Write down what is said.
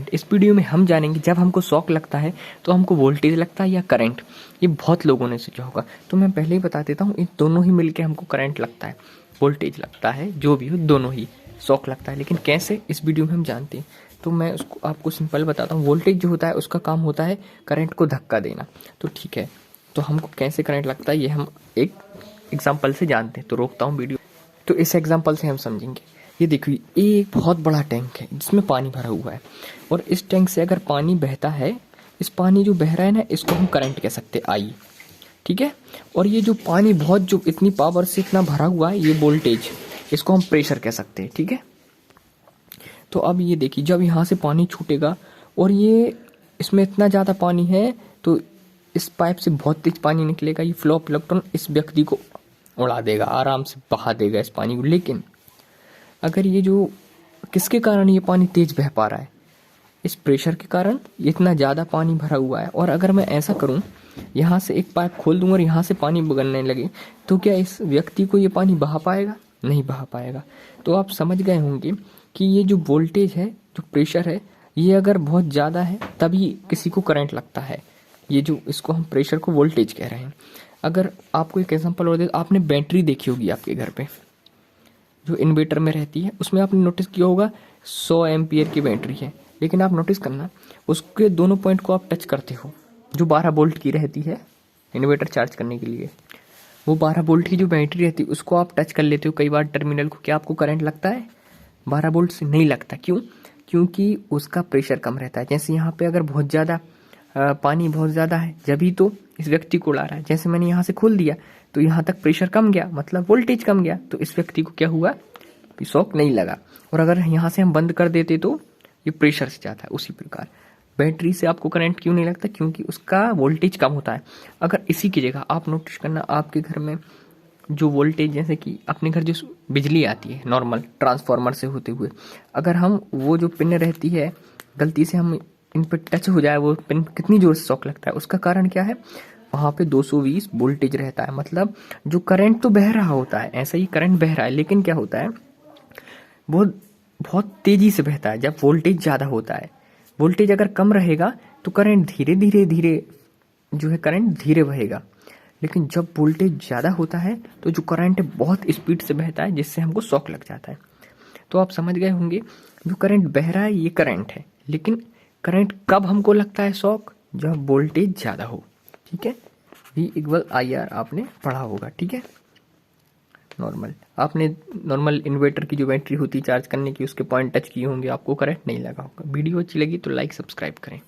But इस video में हम जानेंगे जब हमको शॉक लगता है तो हमको वोल्टेज लगता है या करंट। ये बहुत लोगों ने सोचा होगा, तो मैं पहले ही बता देता हूँ, इन दोनों ही मिलके हमको करंट लगता है, वोल्टेज लगता है, जो भी हो दोनों ही शॉक लगता है। लेकिन कैसे, इस वीडियो में हम जानते हैं। तो मैं उसको आपको सिंपल बताता हूँ। वोल्टेज जो होता है उसका काम होता है करंट को धक्का देना। तो ठीक है, तो हमको कैसे करंट लगता है ये हम एक एग्जाम्पल से जानते हैं। तो रोकता हूँ वीडियो। तो इस एग्जाम्पल से हम समझेंगे। ये देखिए, ये एक बहुत बड़ा टैंक है जिसमें पानी भरा हुआ है, और इस टैंक से अगर पानी बहता है, इस पानी जो बह रहा है ना, इसको हम करंट कह सकते हैं, आई। ठीक है। और ये जो पानी बहुत जो इतनी पावर से इतना भरा हुआ है, ये वोल्टेज, इसको हम प्रेशर कह सकते हैं। ठीक है। तो अब ये देखिए, जब यहाँ से पानी छूटेगा और ये इसमें इतना ज़्यादा पानी है, तो इस पाइप से बहुत तेज पानी निकलेगा। ये फ्लो ऑफ इलेक्ट्रॉन इस व्यक्ति को उड़ा देगा, आराम से बहा देगा इस पानी को। लेकिन अगर ये जो, किसके कारण ये पानी तेज बह पा रहा है? इस प्रेशर के कारण इतना ज़्यादा पानी भरा हुआ है। और अगर मैं ऐसा करूं, यहाँ से एक पाइप खोल दूं और यहाँ से पानी बगलने लगे, तो क्या इस व्यक्ति को ये पानी बहा पाएगा? नहीं बहा पाएगा। तो आप समझ गए होंगे कि ये जो वोल्टेज है, जो प्रेशर है, ये अगर बहुत ज़्यादा है तभी किसी को करंट लगता है। ये जो, इसको हम प्रेशर को वोल्टेज कह रहे हैं। अगर आपको एक एग्जाम्पल और दे, आपने बैटरी देखी होगी आपके घर पे, जो इन्वर्टर में रहती है, उसमें आपने नोटिस किया होगा 100 एम्पियर की बैटरी है। लेकिन आप नोटिस करना, उसके दोनों पॉइंट को आप टच करते हो, जो 12 वोल्ट की रहती है इन्वर्टर चार्ज करने के लिए, वो 12 वोल्ट की जो बैटरी रहती है उसको आप टच कर लेते हो कई बार टर्मिनल को। क्या आपको करंट लगता है? 12 वोल्ट से नहीं लगता। क्यों? क्योंकि उसका प्रेशर कम रहता है। जैसे यहाँ पे अगर बहुत ज़्यादा पानी बहुत ज़्यादा है, जभी तो इस व्यक्ति को उड़ा रहा है। जैसे मैंने यहाँ से खोल दिया तो यहाँ तक प्रेशर कम गया, मतलब वोल्टेज कम गया, तो इस व्यक्ति को क्या हुआ? शॉक नहीं लगा। और अगर यहाँ से हम बंद कर देते तो ये प्रेशर से जाता है। उसी प्रकार बैटरी से आपको करंट क्यों नहीं लगता? क्योंकि उसका वोल्टेज कम होता है। अगर इसी की जगह आप नोटिस करना, आपके घर में जो वोल्टेज, जैसे कि अपने घर जो बिजली आती है नॉर्मल ट्रांसफार्मर से होते हुए, अगर हम वो जो पिन रहती है, गलती से हम इन पर टच हो जाए वो पिन, कितनी जोर से शॉक लगता है। उसका कारण क्या है? वहाँ पे 220 वोल्टेज रहता है। मतलब जो करंट तो बह रहा होता है, ऐसा ही करंट बह रहा है, लेकिन क्या होता है, बहुत बहुत तेजी से बहता है जब वोल्टेज ज़्यादा होता है। वोल्टेज अगर कम रहेगा तो करंट धीरे धीरे धीरे जो है, करंट धीरे बहेगा। लेकिन जब वोल्टेज ज़्यादा होता है तो जो करंट है बहुत स्पीड से बहता है, जिससे हमको शॉक लग जाता है। तो आप समझ गए होंगे, जो करंट बह रहा है ये करंट है। लेकिन करंट कब हमको लगता है शॉक? जब वोल्टेज ज़्यादा हो। ठीक है। V=IR आपने पढ़ा होगा। ठीक है। नॉर्मल, आपने नॉर्मल इन्वर्टर की जो बैटरी होती है चार्ज करने की, उसके पॉइंट टच किए होंगे, आपको करंट नहीं लगा होगा। वीडियो अच्छी लगी तो लाइक सब्सक्राइब करें।